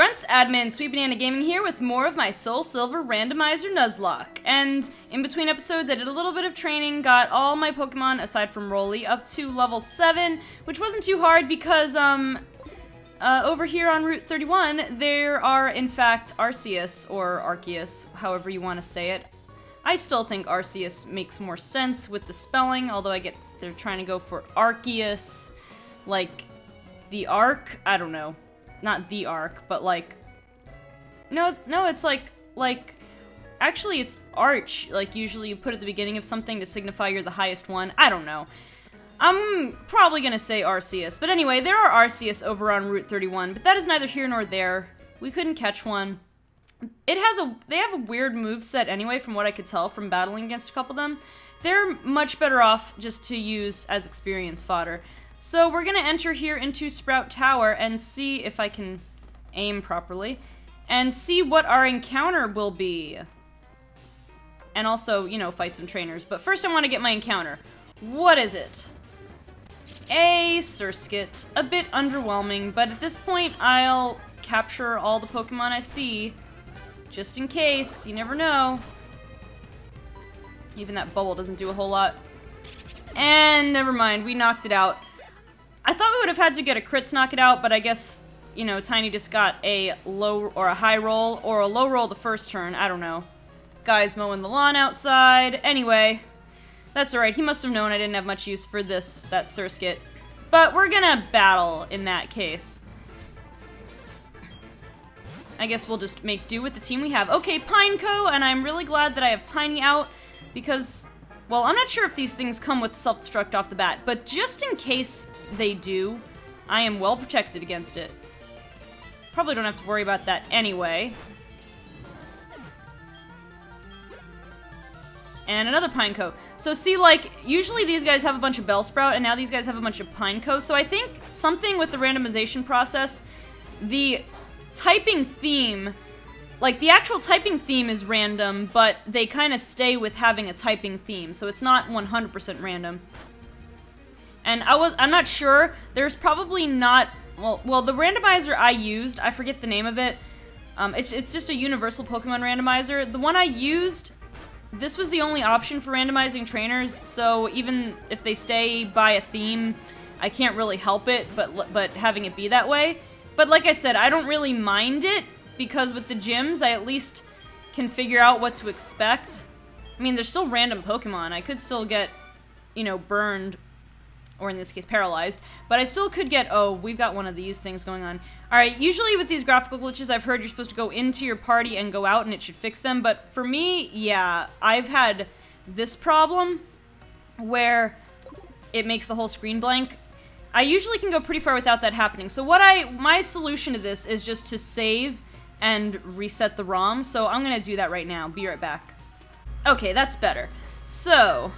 Grunts admin, SweetBananaGaming here with more of my Soul Silver Randomizer Nuzlocke. And in between episodes I did a little bit of training, got all my Pokemon, aside from Rolly, up to level 7, which wasn't too hard because, over here on Route 31, there are, in fact, Arceus, or Arceus, however you want to say it. I still think Arceus makes more sense with the spelling, although I get they're trying to go for Arceus, like the Arc? I don't know. Not the Arc, but like... No, it's like... Actually, it's Arch. Like, usually you put at the beginning of something to signify you're the highest one. I don't know. I'm probably gonna say Arceus. But anyway, there are Arceus over on Route 31, but that is neither here nor there. We couldn't catch one. They have a weird moveset anyway, from what I could tell from battling against a couple of them. They're much better off just to use as experience fodder. So we're gonna enter here into Sprout Tower and see if I can aim properly, and see what our encounter will be. And also, you know, fight some trainers. But first I want to get my encounter. What is it? A Surskit. A bit underwhelming, but at this point I'll capture all the Pokemon I see, just in case. You never know. Even that bubble doesn't do a whole lot. And never mind, we knocked it out. I thought we would have had to get a crit to knock it out, but I guess, you know, Tiny just got a low or a high roll, or a low roll the first turn, I don't know. Guy's mowing the lawn outside. Anyway, that's alright, he must have known I didn't have much use for that Surskit. But we're gonna battle in that case. I guess we'll just make do with the team we have. Okay, Pineco, and I'm really glad that I have Tiny out, because, well, I'm not sure if these things come with self-destruct off the bat, but just in case they do, I am well protected against it. Probably don't have to worry about that anyway. And another Pineco. So see, like, usually these guys have a bunch of Bellsprout, and now these guys have a bunch of Pineco, so I think something with the randomization process, the typing theme, like, the actual typing theme is random, but they kind of stay with having a typing theme, so it's not 100% random. And I'm not sure, there's probably not, well, the randomizer I used, I forget the name of it, it's just a universal Pokemon randomizer. The one I used, this was the only option for randomizing trainers, so even if they stay by a theme, I can't really help it, but having it be that way. But like I said, I don't really mind it, because with the gyms, I at least can figure out what to expect. I mean, there's still random Pokemon. I could still get, you know, burned, or in this case, paralyzed, but I still could get, oh, we've got one of these things going on. Alright, usually with these graphical glitches, I've heard you're supposed to go into your party and go out and it should fix them, but for me, yeah, I've had this problem where it makes the whole screen blank. I usually can go pretty far without that happening, so my solution to this is just to save and reset the ROM, so I'm gonna do that right now. Be right back. Okay, that's better. So,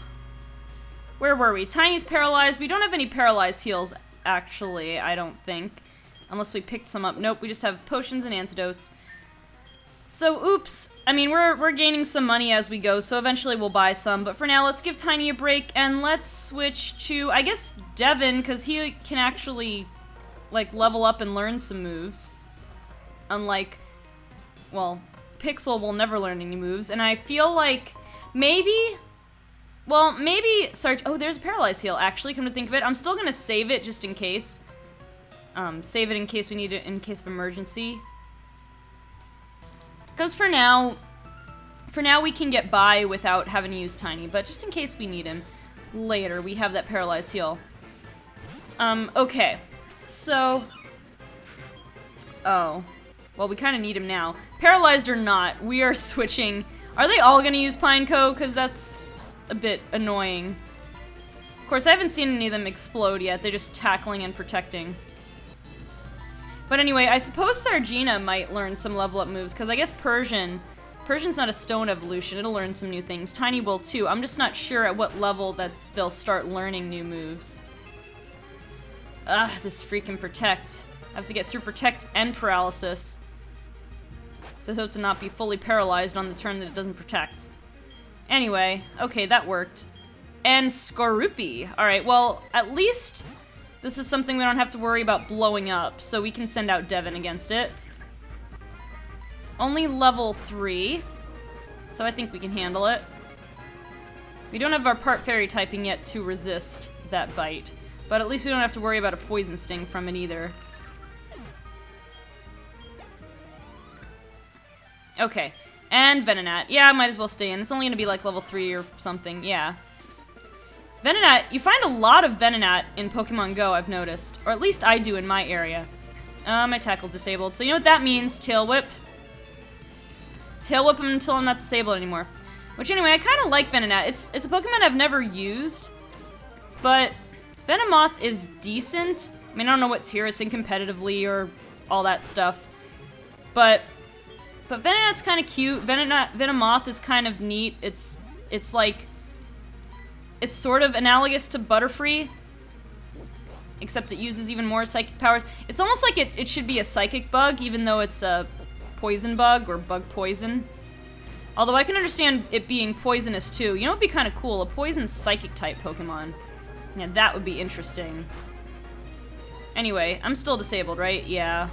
where were we? Tiny's paralyzed. We don't have any paralyzed heals, actually, I don't think. Unless we picked some up. Nope, we just have potions and antidotes. So, oops. I mean, we're gaining some money as we go, so eventually we'll buy some. But for now, let's give Tiny a break, and let's switch to, I guess, Devin, because he can actually, like, level up and learn some moves. Unlike, well, Pixel will never learn any moves, and I feel like maybe... Well, maybe Sarge. Oh, there's a paralyzed heal, actually, come to think of it. I'm still gonna save it just in case. Save it in case we need it in case of emergency. Because for now we can get by without having to use Tiny, but just in case we need him later, we have that paralyzed heal. Okay. So... Oh. Well, we kind of need him now. Paralyzed or not, we are switching. Are they all gonna use Pineco? Because that's a bit annoying. Of course, I haven't seen any of them explode yet. They're just tackling and protecting. But anyway, I suppose Sargina might learn some level up moves, because I guess Persian's not a stone evolution. It'll learn some new things. Tiny will too. I'm just not sure at what level that they'll start learning new moves. Ugh, this freaking Protect. I have to get through Protect and Paralysis. So I hope to not be fully paralyzed on the turn that it doesn't Protect. Anyway, okay, that worked. And Skorupi. Alright, well, at least this is something we don't have to worry about blowing up, so we can send out Devin against it. only level 3, so I think we can handle it. We don't have our part fairy typing yet to resist that bite, but at least we don't have to worry about a poison sting from it either. Okay, and Venonat. Yeah, I might as well stay in. It's only gonna be like level 3 or something, yeah. Venonat, you find a lot of Venonat in Pokemon Go, I've noticed. Or at least I do in my area. My tackle's disabled, so you know what that means, Tail Whip. Tail Whip him until I'm not disabled anymore. Which anyway, I kind of like Venonat. It's a Pokemon I've never used, but Venomoth is decent. I mean, I don't know what tier it's in competitively or all that stuff, but Venonat's kind of cute. Venomoth is kind of neat. It's like, it's sort of analogous to Butterfree, except it uses even more psychic powers. It's almost like it should be a psychic bug, even though it's a poison bug or bug poison. Although I can understand it being poisonous too. You know what would be kind of cool? A poison psychic type Pokemon. Yeah, that would be interesting. Anyway, I'm still disabled, right? Yeah.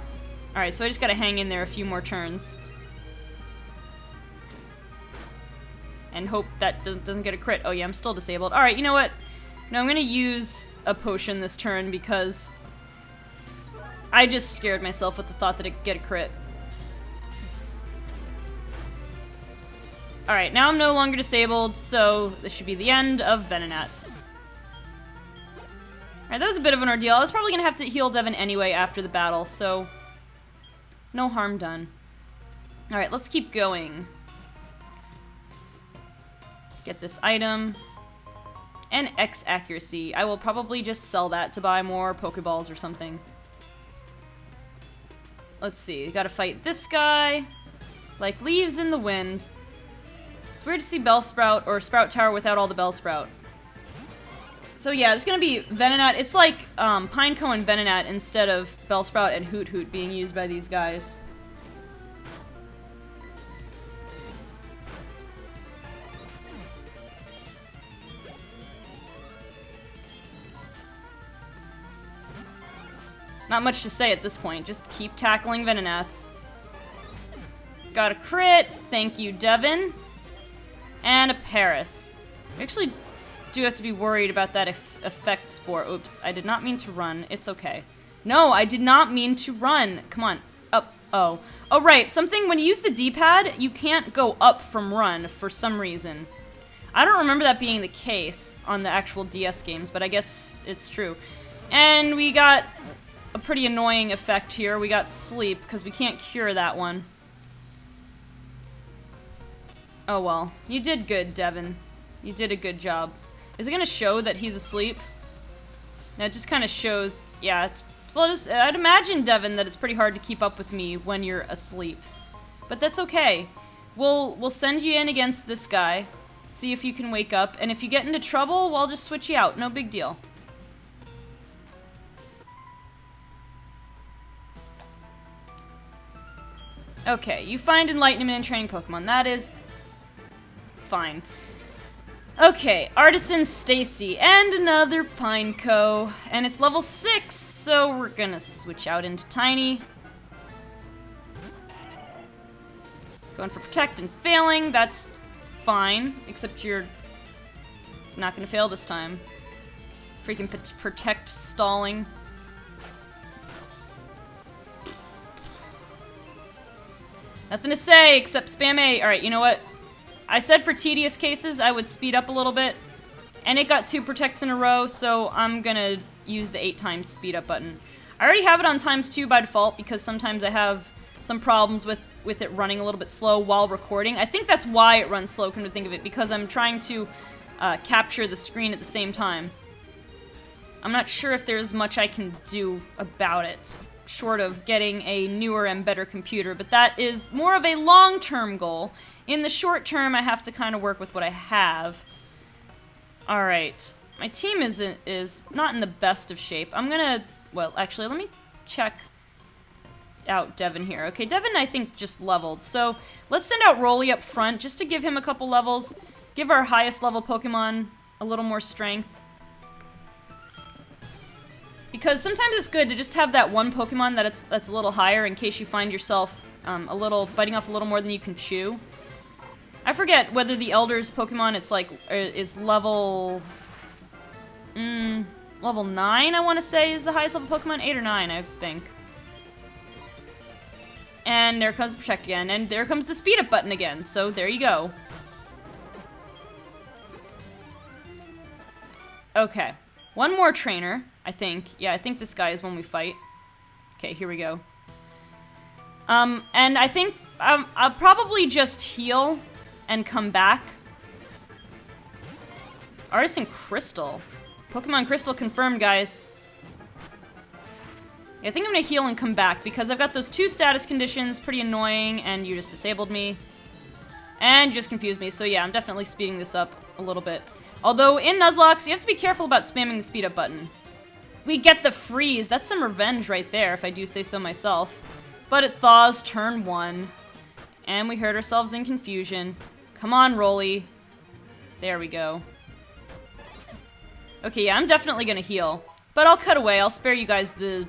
Alright, so I just gotta hang in there a few more turns. And hope that doesn't get a crit. Oh yeah, I'm still disabled. Alright, you know what? No, I'm gonna use a potion this turn because I just scared myself with the thought that it'd get a crit. Alright, now I'm no longer disabled, so this should be the end of Venonat. Alright, that was a bit of an ordeal. I was probably gonna have to heal Devin anyway after the battle, so no harm done. Alright, let's keep going. Get this item. And X accuracy. I will probably just sell that to buy more Pokeballs or something. Let's see, gotta fight this guy. Like leaves in the wind. It's weird to see Bellsprout or Sprout Tower without all the Bellsprout. So yeah, it's gonna be Venonat. It's like Pineco and Venonat instead of Bellsprout and Hoot Hoot being used by these guys. Not much to say at this point, just keep tackling Venonats. Got a crit, thank you Devin. And a Paris. We actually do have to be worried about that effect spore. Oops, I did not mean to run. It's okay. No, I did not mean to run. Come on. Up. Oh. Oh, right. Something, when you use the D-pad, you can't go up from run for some reason. I don't remember that being the case on the actual DS games, but I guess it's true. And we got a pretty annoying effect here. We got sleep, because we can't cure that one. Oh well. You did good, Devin. You did a good job. Is it gonna show that he's asleep? No, it just kind of shows, yeah, it's, well, I'd imagine, Devin, that it's pretty hard to keep up with me when you're asleep. But that's okay. We'll send you in against this guy, see if you can wake up, and if you get into trouble, well, I'll just switch you out. No big deal. Okay, you find enlightenment in training Pokemon. That is fine. Okay, Artisan Stacy, and another Pineco, and it's level 6, so we're gonna switch out into Tiny. Going for Protect and failing, that's fine, except you're not gonna fail this time. Freaking Protect stalling. Nothing to say except spam A. Alright, you know what? I said for tedious cases I would speed up a little bit, and it got 2 protects in a row, so I'm gonna use the 8 times speed up button. I already have it on ×2 by default because sometimes I have some problems with it running a little bit slow while recording. I think that's why it runs slow, come to think of it, because I'm trying to capture the screen at the same time. I'm not sure if there's much I can do about it, short of getting a newer and better computer, but that is more of a long-term goal. In the short term, I have to kind of work with what I have. Alright. My team is not in the best of shape. I'm gonna... Well, actually, let me check out Devin here. Okay, Devin, I think, just leveled. So, let's send out Rolly up front, just to give him a couple levels. Give our highest level Pokemon a little more strength. Because sometimes it's good to just have that one Pokemon that's a little higher in case you find yourself biting off a little more than you can chew. I forget whether the Elder's Pokemon, it's like, is level... level 9, I want to say, is the highest level Pokemon. 8 or 9, I think. And there comes the Protect again, and there comes the Speed Up button again, so there you go. Okay. One more trainer, I think. Yeah, I think this guy is when we fight. Okay, here we go. And I think I'll probably just heal and come back. Artisan Crystal. Pokemon Crystal confirmed, guys. Yeah, I think I'm gonna heal and come back because I've got those 2 status conditions, pretty annoying, and you just disabled me. And you just confused me, so yeah, I'm definitely speeding this up a little bit. Although, in Nuzlocke, you have to be careful about spamming the speed up button. We get the freeze. That's some revenge right there, if I do say so myself. But it thaws turn 1. And we hurt ourselves in confusion. Come on, Rolly. There we go. Okay, yeah, I'm definitely gonna heal. But I'll cut away. I'll spare you guys the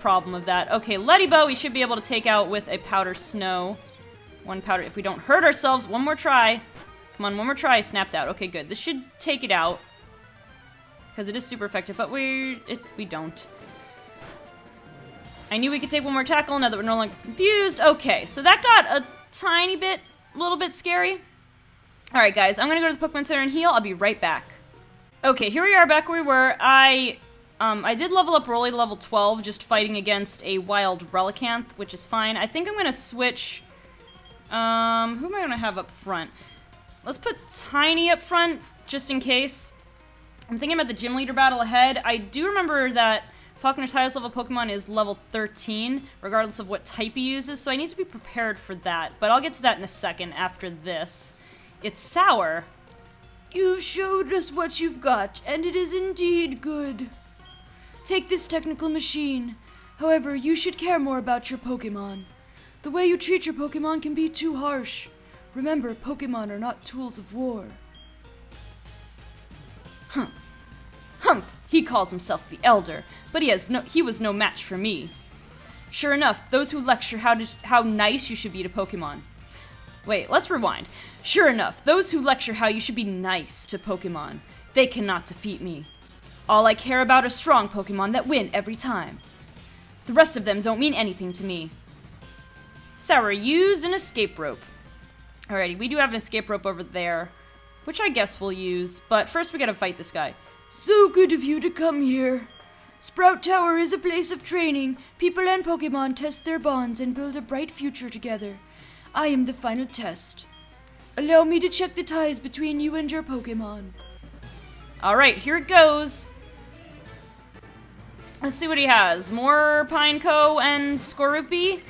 problem of that. Okay, Lettybo we should be able to take out with a Powder Snow. 1 powder, if we don't hurt ourselves. One more try. Come on, one more try. Snapped out. Okay, good. This should take it out. Because it is super effective, but we don't. I knew we could take one more tackle now that we're no longer confused. Okay, so that got a little bit scary. Alright, guys, I'm gonna go to the Pokemon Center and heal. I'll be right back. Okay, here we are back where we were. I did level up Rolly to level 12, just fighting against a wild Relicanth, which is fine. I think I'm gonna switch... who am I gonna have up front? Let's put Tiny up front, just in case. I'm thinking about the gym leader battle ahead. I do remember that Falconer's highest level Pokemon is level 13, regardless of what type he uses, so I need to be prepared for that. But I'll get to that in a second after this. It's Sour. You've showed us what you've got, and it is indeed good. Take this technical machine. However, you should care more about your Pokemon. The way you treat your Pokemon can be too harsh. Remember, Pokemon are not tools of war. Humph, he calls himself the Elder, but he was no match for me. Sure enough, those who lecture how nice you should be to Pokemon. Wait, let's rewind. Sure enough, those who lecture how you should be nice to Pokemon, they cannot defeat me. All I care about are strong Pokemon that win every time. The rest of them don't mean anything to me. Sour used an escape rope. Alrighty, we do have an escape rope over there, which I guess we'll use, but first we gotta fight this guy. So good of you to come here. Sprout Tower is a place of training. People and Pokemon test their bonds and build a bright future together. I am the final test. Allow me to check the ties between you and your Pokemon. Alright, here it goes. Let's see what he has. More Pineco and Skorupi.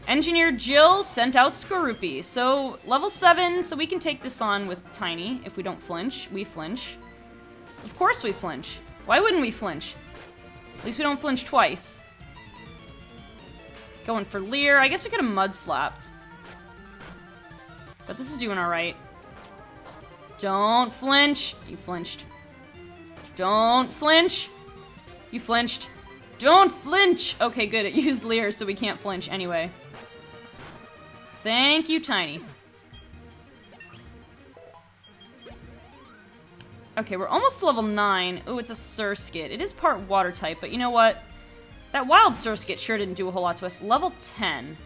Engineer Jill sent out Skorupi. So, level 7, so we can take this on with Tiny. If we don't flinch, we flinch. Of course we flinch. Why wouldn't we flinch? At least we don't flinch twice. Going for Leer. I guess we could have Mud Slapped. But this is doing alright. Don't flinch. You flinched. Don't flinch. You flinched. Don't flinch! Okay, good. It used Leer, so we can't flinch anyway. Thank you, Tiny. Okay, we're almost level 9. Ooh, it's a Surskit. It is part water type, but you know what? That wild Surskit sure didn't do a whole lot to us. Level 10.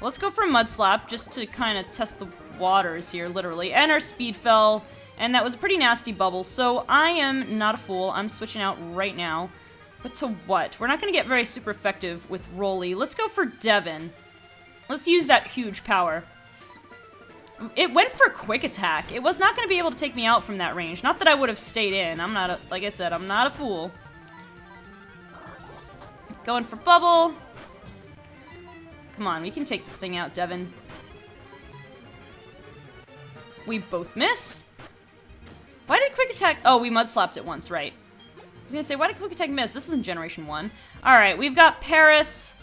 Let's go for a Mud Slap, just to kind of test the waters here, literally. And our Speed fell, and that was a pretty nasty bubble, so I am not a fool. I'm switching out right now. But to what? We're not going to get very super effective with Rolly. Let's go for Devin. Let's use that huge power. It went for Quick Attack. It was not going to be able to take me out from that range. Not that I would have stayed in. I'm not, like I said, I'm not a fool. Going for Bubble. Come on, we can take this thing out, Devin. We both miss? Why did Quick Attack... Oh, we Mud Slapped it once, right. I was gonna say, why did Quick Attack miss? This isn't Generation 1. Alright, we've got Paris.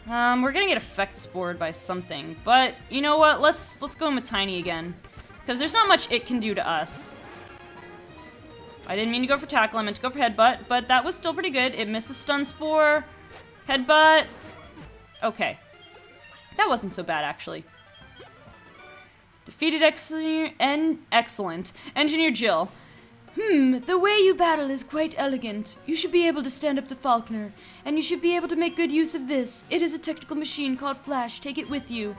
We're gonna get Effect Spored by something. But, you know what? Let's go in with Tiny again. Because there's not much it can do to us. I didn't mean to go for Tackle. I meant to go for Headbutt. But that was still pretty good. It misses Stun Spore. Headbutt. Okay. That wasn't so bad, actually. Defeated excellent. Engineer Jill. The way you battle is quite elegant. You should be able to stand up to Faulkner, and you should be able to make good use of this. It is a technical machine called Flash. Take it with you.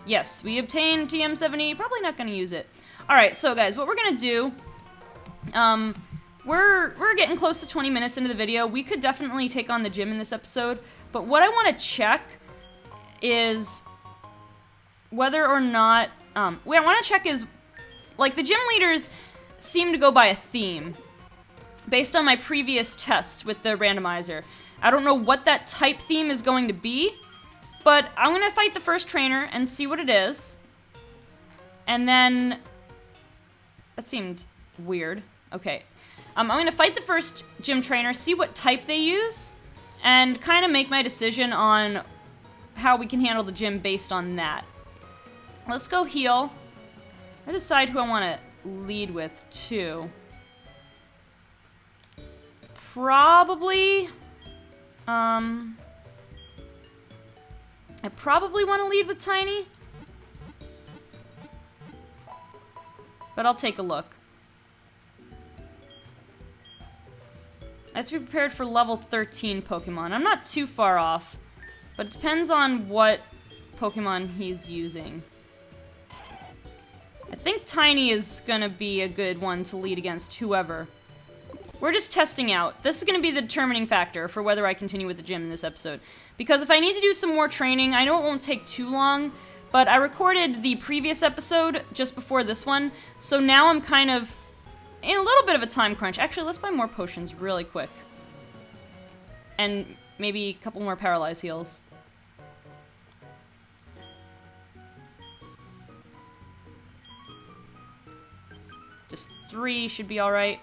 Yes, we obtained TM70. Probably not going to use it. Alright, so guys, what we're going to do... We're getting close to 20 minutes into the video. We could definitely take on the gym in this episode, but what I want to check is whether or not... what I want to check is, like, the gym leaders seem to go by a theme, based on my previous test with the randomizer. I don't know what that type theme is going to be, but I'm going to fight the first trainer and see what it is. And then... That seemed weird. Okay. I'm going to fight the first gym trainer, see what type they use, and kind of make my decision on how we can handle the gym based on that. Let's go heal. I decide who I want to lead with, too. Probably... I probably want to lead with Tiny. But I'll take a look. I have to be prepared for level 13 Pokemon. I'm not too far off, but it depends on what Pokemon he's using. I think Tiny is gonna be a good one to lead against whoever. We're just testing out. This is gonna be the determining factor for whether I continue with the gym in this episode. Because if I need to do some more training, I know it won't take too long, but I recorded the previous episode just before this one, so now I'm kind of in a little bit of a time crunch. Actually, let's buy more potions really quick. And maybe a couple more paralyze heals. Just 3 should be alright.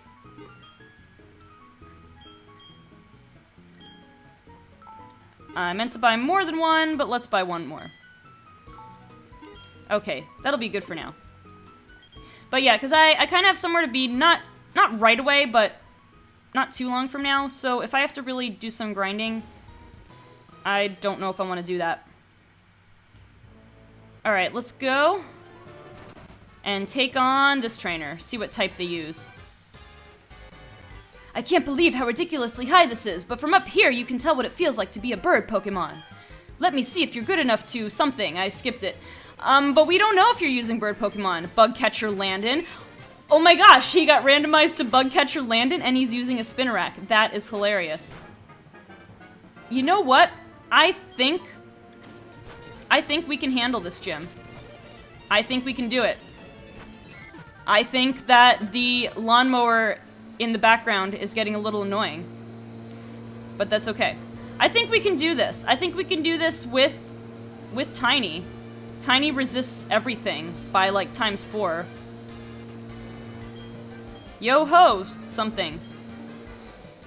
I meant to buy more than 1, but let's buy 1 more. Okay, that'll be good for now. But yeah, because I kind of have somewhere to be, not right away, but not too long from now. So if I have to really do some grinding, I don't know if I want to do that. Alright, let's go. And take on this trainer. See what type they use. I can't believe how ridiculously high this is, but from up here you can tell what it feels like to be a bird Pokemon. Let me see if you're good enough to something. I skipped it. But we don't know if you're using bird Pokemon. Bugcatcher Landon. Oh my gosh, he got randomized to Bugcatcher Landon and he's using a Spinarak. That is hilarious. You know what? I think we can handle this gym. I think we can do it. I think that the lawnmower in the background is getting a little annoying. But that's okay. I think we can do this. I think we can do this with Tiny. Tiny resists everything by, like, ×4. Yo-ho! Something.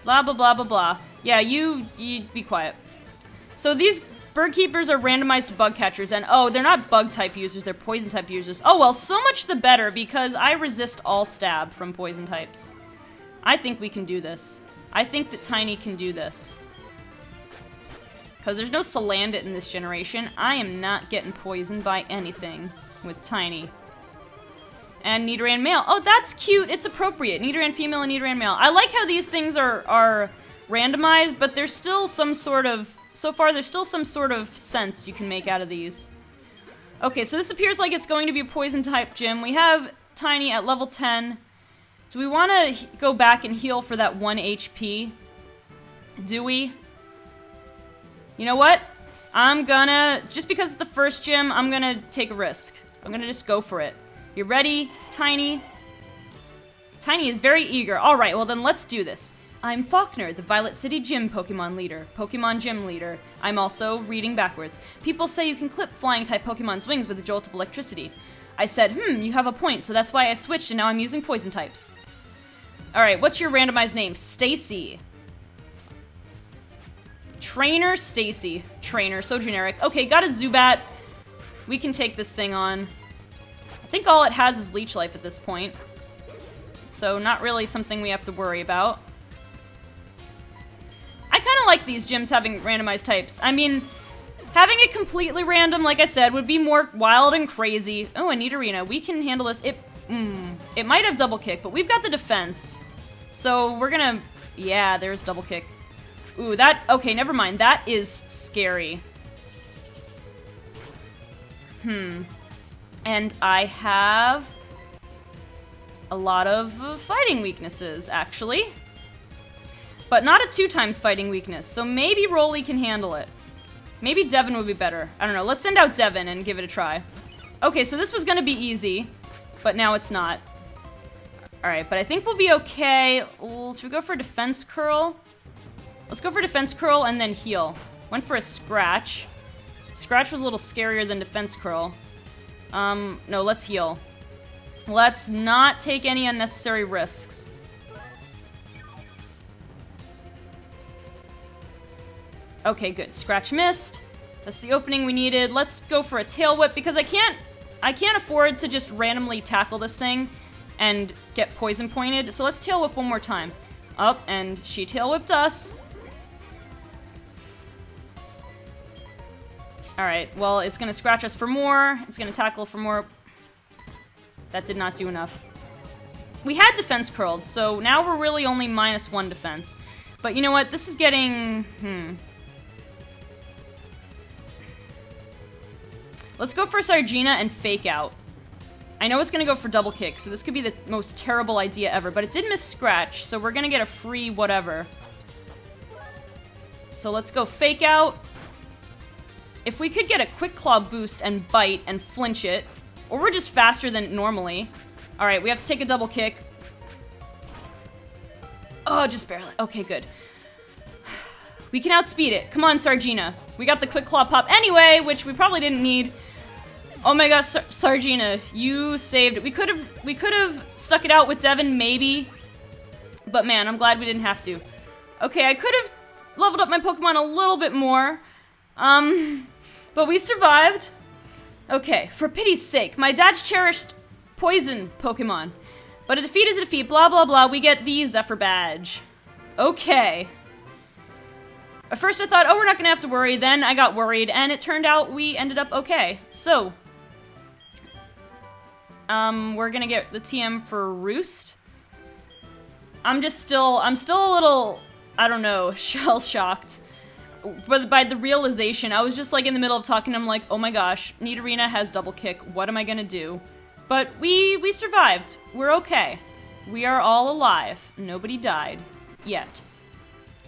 Blah, blah, blah, blah, blah. Yeah, you be quiet. So these bird keepers are randomized to bug catchers, and oh, they're not bug-type users, they're poison-type users. Oh well, so much the better, because I resist all stab from poison types. I think we can do this. I think that Tiny can do this. Because there's no Salandit in this generation. I am not getting poisoned by anything with Tiny. And Nidoran male. Oh, that's cute. It's appropriate. Nidoran female and Nidoran male. I like how these things are randomized, but there's still some sort of... So far, there's still some sort of sense you can make out of these. Okay, so this appears like it's going to be a poison-type gym. We have Tiny at level 10. Do we want to go back and heal for that 1 HP? Do we? You know what? I'm gonna, just because it's the first gym, I'm gonna take a risk. I'm gonna just go for it. You ready, Tiny? Tiny is very eager. Alright, well then let's do this. I'm Faulkner, the Violet City Gym Pokemon leader. Pokemon Gym leader. I'm also reading backwards. People say you can clip flying-type Pokemon's wings with a jolt of electricity. I said, you have a point, so that's why I switched and now I'm using poison types. Alright, what's your randomized name? Stacy. Trainer Stacy. Trainer, so generic. Okay, got a Zubat. We can take this thing on. I think all it has is Leech Life at this point. So not really something we have to worry about. I kind of like these gyms having randomized types. I mean, Having it completely random, like I said, would be more wild and crazy. Oh, a neat arena. We can handle this. It might have double kick, but we've got the defense. So we're gonna... Yeah, there's double kick. Ooh, that... Okay, never mind. That is scary. And I have a lot of fighting weaknesses, actually. But not a 2x fighting weakness, so maybe Rolly can handle it. Maybe Devin would be better. I don't know. Let's send out Devin and give it a try. Okay, so this was gonna be easy, but now it's not. Alright, but I think we'll be okay. Should we go for a defense curl? Let's go for defense curl and then heal. Went for a scratch. Scratch was a little scarier than defense curl. No, let's heal. Let's not take any unnecessary risks. Okay, good. Scratch missed. That's the opening we needed. Let's go for a tail whip because I can't afford to just randomly tackle this thing and get poison pointed. So let's tail whip one more time. Up, and she tail whipped us. Alright, well, it's gonna scratch us for more. It's gonna tackle for more. That did not do enough. We had defense curled, so now we're really only -1 defense. But you know what? This is getting... Let's go for Sargina and fake out. I know it's gonna go for double kick, so this could be the most terrible idea ever, but it did miss scratch, so we're gonna get a free whatever. So let's go fake out. If we could get a quick claw boost and bite and flinch it, or we're just faster than normally. Alright, we have to take a double kick. Oh, just barely. Okay, good. We can outspeed it. Come on, Sargina. We got the quick claw pop anyway, which we probably didn't need. Oh my gosh, Sargina, you saved it. We could have stuck it out with Devin, maybe. But man, I'm glad we didn't have to. Okay, I could have leveled up my Pokemon a little bit more. But we survived. Okay, for pity's sake, my dad's cherished poison Pokemon. But a defeat is a defeat, blah blah blah, we get the Zephyr badge. Okay. At first I thought, oh, we're not gonna have to worry, then I got worried, and it turned out we ended up okay. So, we're gonna get the TM for Roost. I'm still a little, I don't know, shell-shocked. But by the realization, I was just like in the middle of talking, I'm like, oh my gosh, Nidorina has double kick, what am I gonna do? But we survived. We're okay. We are all alive. Nobody died. Yet.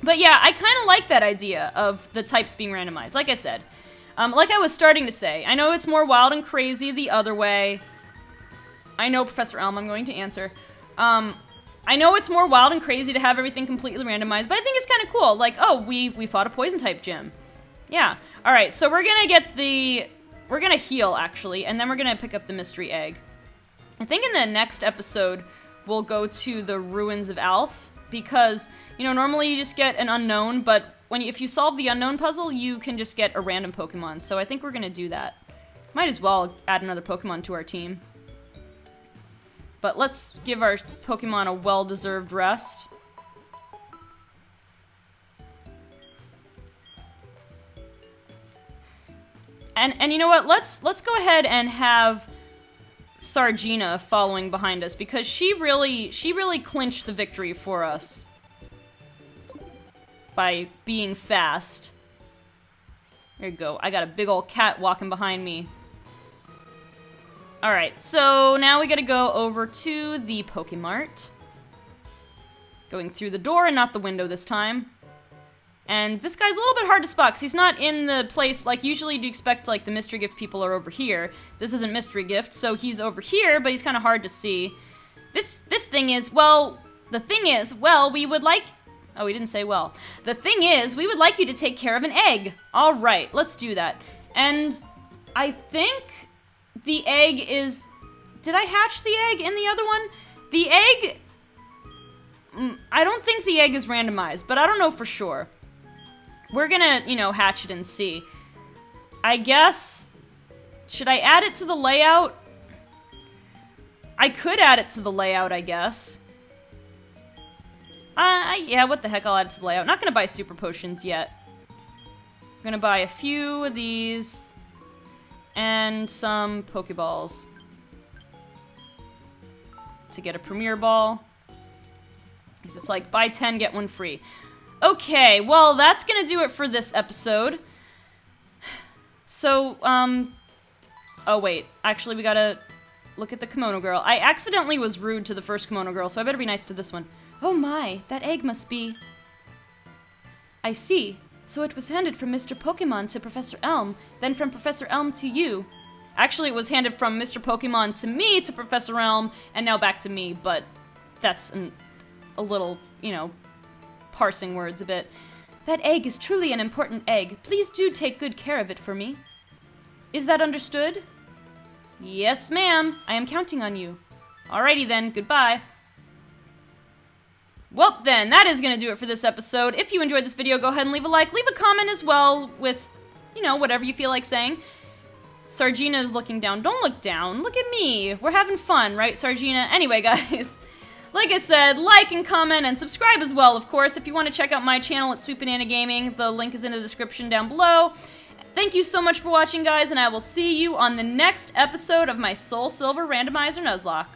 But yeah, I kind of like that idea of the types being randomized, like I said. Like I was starting to say, I know it's more wild and crazy the other way. I know, Professor Elm, I'm going to answer. I know it's more wild and crazy to have everything completely randomized, but I think it's kind of cool. Like, oh, we fought a poison-type gym. Yeah. Alright, so we're gonna get the... We're gonna heal, actually, and then we're gonna pick up the mystery egg. I think in the next episode, we'll go to the Ruins of Alph, because, you know, normally you just get an unknown, but if you solve the unknown puzzle, you can just get a random Pokemon, so I think we're gonna do that. Might as well add another Pokemon to our team. But let's give our Pokemon a well-deserved rest. And you know what? Let's go ahead and have Sargina following behind us because she really clinched the victory for us by being fast. There you go. I got a big old cat walking behind me. Alright, so now we gotta go over to the Pokemart. Going through the door and not the window this time. And this guy's a little bit hard to spot because he's not in the place, like usually you'd expect like the mystery gift people are over here. This isn't mystery gift, so he's over here, but he's kind of hard to see. This thing is, well, the thing is, well, we would like... Oh, he didn't say well. The thing is, we would like you to take care of an egg. Alright, let's do that. And I think... the egg is... Did I hatch the egg in the other one? The egg... I don't think the egg is randomized, but I don't know for sure. We're gonna, you know, hatch it and see. I guess... Should I add it to the layout? I could add it to the layout, I guess. Yeah, what the heck, I'll add it to the layout. Not gonna buy super potions yet. gonna buy a few of these and some Pokeballs to get a Premier Ball. Because it's like, buy 10, get 1 free. Okay, well, that's gonna do it for this episode. So, oh wait, actually we gotta look at the Kimono Girl. I accidentally was rude to the first Kimono Girl, so I better be nice to this one. Oh my, that egg must be... I see. So it was handed from Mr. Pokemon to Professor Elm, then from Professor Elm to you. Actually, it was handed from Mr. Pokemon to me to Professor Elm, and now back to me, but that's a little, you know, parsing words a bit. That egg is truly an important egg. Please do take good care of it for me. Is that understood? Yes, ma'am. I am counting on you. Alrighty then, goodbye. Well then, that is gonna do it for this episode. If you enjoyed this video, go ahead and leave a like. Leave a comment as well with, you know, whatever you feel like saying. Sargina is looking down. Don't look down. Look at me. We're having fun, right, Sargina? Anyway, guys, like I said, like and comment and subscribe as well, of course. If you want to check out my channel at SweetBananaGaming, the link is in the description down below. Thank you so much for watching, guys, and I will see you on the next episode of my Soul Silver Randomizer Nuzlocke.